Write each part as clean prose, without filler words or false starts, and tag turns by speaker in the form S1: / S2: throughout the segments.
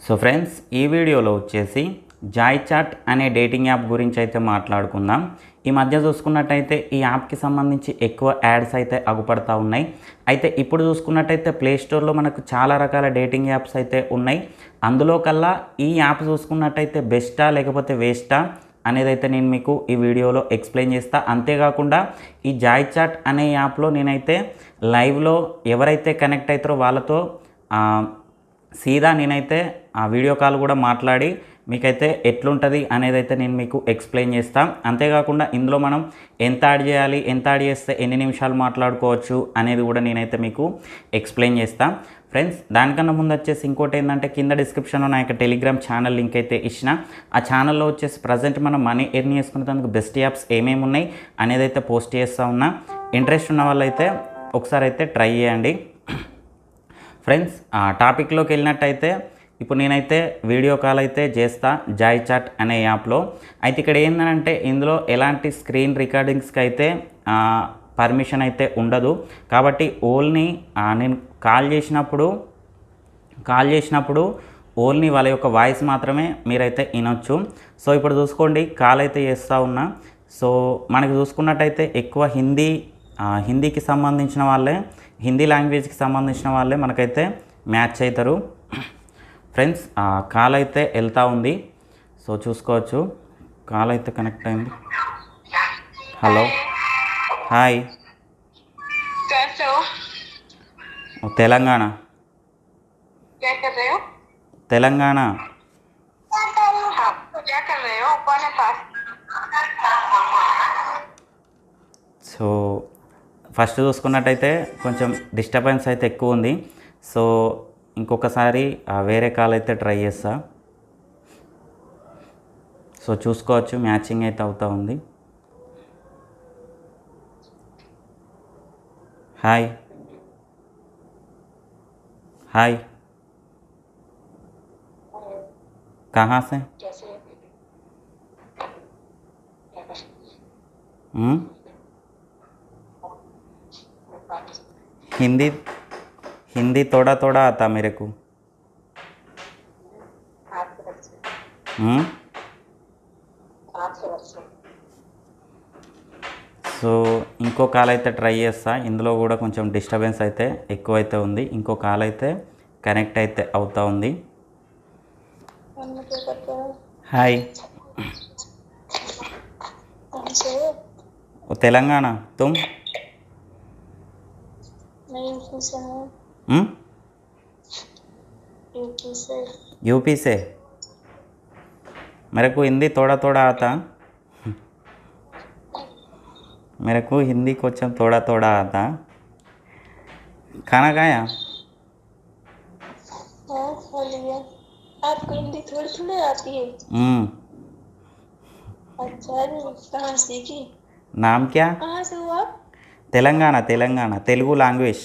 S1: So friends, ఈ వీడియోలో వచ్చేసి జాయ్ చాట్ అనే డేటింగ్ యాప్ గురించి అయితే మాట్లాడుకుందాం. ఈ మధ్య చూసుకున్నట్టయితే ఈ యాప్కి సంబంధించి ఎక్కువ యాడ్స్ అయితే అగుపడతా ఉన్నాయి. అయితే ఇప్పుడు చూసుకున్నట్టయితే ప్లే స్టోర్లో మనకు చాలా రకాల డేటింగ్ యాప్స్ అయితే ఉన్నాయి. అందులో కల్లా ఈ యాప్ చూసుకున్నట్టయితే బెస్టా లేకపోతే వేస్టా అనేది అయితే నేను మీకు ఈ వీడియోలో ఎక్స్ప్లెయిన్ చేస్తా. అంతేకాకుండా ఈ జాయ్ చాట్ అనే యాప్లో నేనైతే లైవ్లో ఎవరైతే కనెక్ట్ అవుతారో వాళ్ళతో సీదా నేనైతే ఆ వీడియో కాల్ కూడా మాట్లాడి మీకైతే ఎట్లుంటుంది అనేది అయితే నేను మీకు ఎక్స్ప్లెయిన్ చేస్తాను. అంతేకాకుండా ఇందులో మనం ఎంత యాడ్ చేయాలి, ఎంత యాడ్ చేస్తే ఎన్ని నిమిషాలు మాట్లాడుకోవచ్చు అనేది కూడా నేనైతే మీకు ఎక్స్ప్లెయిన్ చేస్తాను. ఫ్రెండ్స్, దానికన్నా ముందు వచ్చేసి ఇంకోటి ఏంటంటే కింద డిస్క్రిప్షన్లో నా యొక్క టెలిగ్రామ్ ఛానల్ లింక్ అయితే ఇచ్చిన. ఆ ఛానల్లో వచ్చేసి ప్రజెంట్ మనం మనీ ఎర్న్ చేసుకునేందుకు బెస్ట్ యాప్స్ ఏమేమి ఉన్నాయి అనేది అయితే పోస్ట్ చేస్తూ ఉన్నా. ఇంట్రెస్ట్ ఉన్న వాళ్ళైతే ఒకసారి అయితే ట్రై చేయండి. ఫ్రెండ్స్, ఆ టాపిక్లోకి వెళ్ళినట్టయితే ఇప్పుడు నేనైతే వీడియో కాల్ అయితే చేస్తా జాయ్ చాట్ అనే యాప్లో. అయితే ఇక్కడ ఏంటంటే ఇందులో ఎలాంటి స్క్రీన్ రికార్డింగ్స్కి అయితే పర్మిషన్ అయితే ఉండదు. కాబట్టి ఓన్లీ నేను కాల్ చేసినప్పుడు ఓన్లీ వాళ్ళ యొక్క వాయిస్ మాత్రమే మీరైతే వినొచ్చు. సో ఇప్పుడు చూసుకోండి, కాల్ అయితే చేస్తూ ఉన్నా. సో మనకి చూసుకున్నట్టయితే ఎక్కువ హిందీకి సంబంధించిన వాళ్ళే, హిందీ లాంగ్వేజ్కి సంబంధించిన వాళ్ళే మనకైతే మ్యాచ్ అవుతారు. ఫ్రెండ్స్, కాల్ అయితే వెళ్తూ ఉంది. సో చూసుకోవచ్చు, కాల్ అయితే కనెక్ట్ అయింది. Hello, hi. Telangana Telangana so first చూసుకున్నట్టయితే కొంచెం డిస్టర్బెన్స్ అయితే ఎక్కువ ఉంది. సో ఇంకొకసారి వేరే కాల్ అయితే ట్రై చేస్తా. సో చూసుకోవచ్చు, మ్యాచింగ్ అయితే అవుతూ ఉంది. హాయ్ హాయ్, कहाँ से? हिंदी थोड़ा थोड़ा आता मेरे को. సో ఇంకో కాల్ అయితే ట్రై చేస్తా. ఇందులో కూడా కొంచెం డిస్టర్బెన్స్ అయితే ఎక్కువైతే ఉంది. ఇంకో కాల్ అయితే కనెక్ట్ అయితే అవుతూ ఉంది. హాయ్, तेलंगाना. तुम? यूपी से. मेरे को हिंदी थोड़ा थोड़ा आता. मेरे को हिंदी కొంచెం थोड़ा थोड़ा आता. खाना खाया?
S2: आपको हिंदी थोड़ी थोड़ी आती है? अच्छा, कहाँ सीखी?
S1: नाम क्या?
S2: कहाँ से हो आप?
S1: तेलंगाना. तेलुगु लैंग्वेज.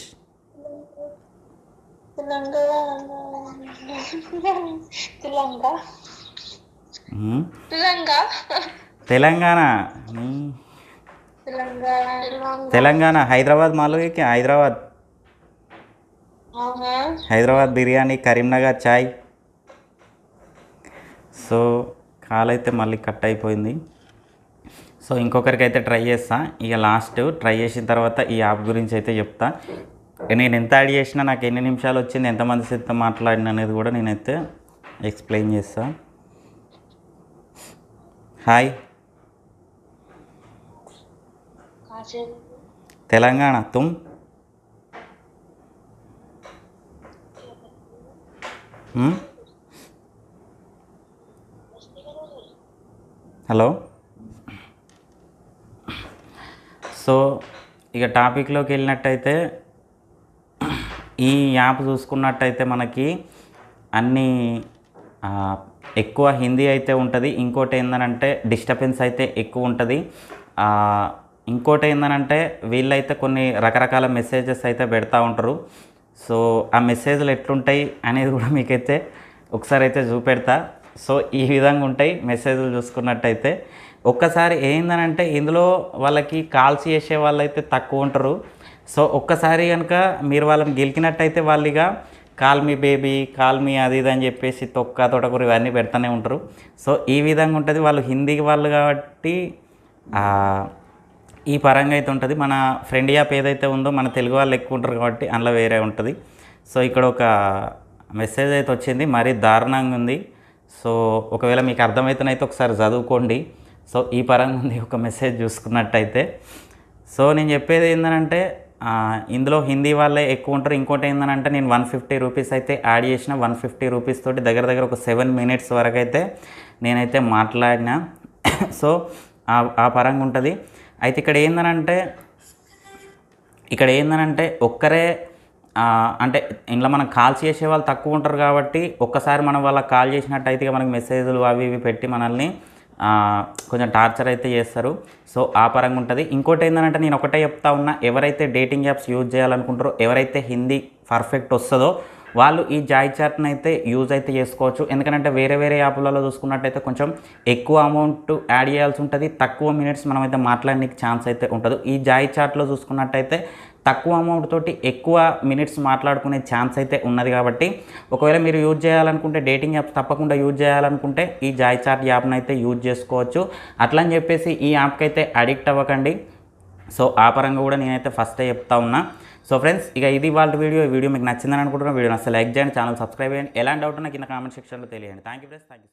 S1: तेलंगाना हैदराबाद मालूम है क्या? हैदराबाद बिर्यानी, కరీంనగర్ చాయ్. సో కాల్ అయితే మళ్ళీ కట్ అయిపోయింది. సో ఇంకొకరికి అయితే ట్రై చేస్తా. ఇక లాస్ట్ ట్రై చేసిన తర్వాత ఈ యాప్ గురించి అయితే చెప్తా. నేను ఎంత యాడ్ చేసినా, నాకు ఎన్ని నిమిషాలు వచ్చింది, ఎంతమంది సేపు మాట్లాడిన అనేది కూడా నేనైతే ఎక్స్ప్లెయిన్ చేస్తా. హాయ్, తెలంగాణ. तुम? హలో. సో ఇక టాపిక్లోకి వెళ్ళినట్టయితే ఈ యాప్ చూసుకున్నట్టయితే మనకి అన్నీ ఎక్కువ హిందీ అయితే ఉంటుంది. ఇంకోటి ఏంటంటే డిస్టర్బెన్స్ అయితే ఎక్కువ ఉంటుంది. ఇంకోటి ఏంటంటే వీళ్ళైతే కొన్ని రకరకాల మెసేజెస్ అయితే పెడతా ఉంటారు. సో ఆ మెసేజ్లు ఎట్లుంటాయి అనేది కూడా మీకైతే ఒకసారి అయితే చూపెడతా. సో ఈ విధంగా ఉంటాయి మెసేజ్లు చూసుకున్నట్టయితే. ఒక్కసారి ఏంటంటే ఇందులో వాళ్ళకి కాల్స్ చేసే వాళ్ళైతే తక్కువ ఉంటారు. సో ఒక్కసారి కనుక మీరు వాళ్ళని గెలికినట్టయితే వాళ్ళు ఇక call me baby, call me అది ఇది అని చెప్పేసి తొక్క తోటకూర ఇవన్నీ పెడతానే ఉంటారు. సో ఈ విధంగా ఉంటుంది. వాళ్ళు హిందీ వాళ్ళు కాబట్టి ఈ పరంగా అయితే ఉంటుంది. మన ఫ్రెండ్ యాప్ ఏదైతే ఉందో మన తెలుగు వాళ్ళు ఎక్కువ ఉంటారు కాబట్టి అందులో వేరే ఉంటుంది. సో ఇక్కడ ఒక మెసేజ్ అయితే వచ్చింది, మరీ దారుణంగా ఉంది. సో ఒకవేళ మీకు అర్థమవుతుందైతే ఒకసారి చదువుకోండి. సో ఈ పరంగా ఉంది ఒక మెసేజ్ చూసుకున్నట్టయితే. సో నేను చెప్పేది ఏంటంటే ఇందులో హిందీ వాళ్ళే ఎక్కువ ఉంటారు. ఇంకోటి ఏంటంటే నేను 150 రూపీస్ అయితే యాడ్ చేసిన. 150 రూపీస్ తోటి దగ్గర దగ్గర ఒక 7 మినిట్స్ వరకు అయితే నేనైతే మాట్లాడినా. సో ఆ పరంగా ఉంటుంది. అయితే ఇక్కడ ఏంటంటే ఒక్కరే అంటే ఇంట్లో మనం కాల్ చేసే వాళ్ళు తక్కువ ఉంటారు కాబట్టి ఒక్కసారి మనం వాళ్ళకి కాల్ చేసినట్టయితే మనకి మెసేజ్లు అవి ఇవి పెట్టి మనల్ని కొంచెం టార్చర్ అయితే చేస్తారు. సో ఆ పరంగా ఉంటుంది. ఇంకోటి ఏంటంటే నేను ఒకటే చెప్తా ఉన్నా, ఎవరైతే డేటింగ్ యాప్స్ యూజ్ చేయాలనుకుంటారో, ఎవరైతే హిందీ పర్ఫెక్ట్ వస్తుందో వాళ్ళు ఈ జాయ్ చాట్ని అయితే యూజ్ అయితే చేసుకోవచ్చు. ఎందుకంటే వేరే యాప్లలో చూసుకున్నట్టయితే కొంచెం ఎక్కువ అమౌంట్ యాడ్ చేయాల్సి ఉంటుంది, తక్కువ మినిట్స్ మనమైతే మాట్లాడడానికి ఛాన్స్ అయితే ఉంటుంది. ఈ జాయ్ చాట్లో చూసుకున్నట్టయితే తక్కువ అమౌంట్ తోటి ఎక్కువ మినిట్స్ మాట్లాడుకునే ఛాన్స్ అయితే ఉన్నది. కాబట్టి ఒకవేళ మీరు యూజ్ చేయాలనుకుంటే, డేటింగ్ యాప్స్ తప్పకుండా యూజ్ చేయాలనుకుంటే ఈ జాయ్ చాట్ యాప్ని అయితే యూజ్ చేసుకోవచ్చు. అట్లా అని చెప్పేసి ఈ యాప్కి అయితే అడిక్ట్ అవ్వకండి. సో ఆ పరంగా కూడా నేనైతే ఫస్టే చెప్తా ఉన్నా. సో ఫ్రెండ్స్, ఇక ఇది వాళ్ళ వీడియో. ఈ వీడియో మీకు నచ్చిందని అనుకుంటున్నా. వీడియో నచ్చితే లైక్ చేయండి, ఛానల్ సబ్స్క్రైబ్ చేయండి. ఎలాంటి డౌట్ ఉన్నా కింద కామెంట్ సెక్షన్లో తెలియండి. Thank you friends, thank you.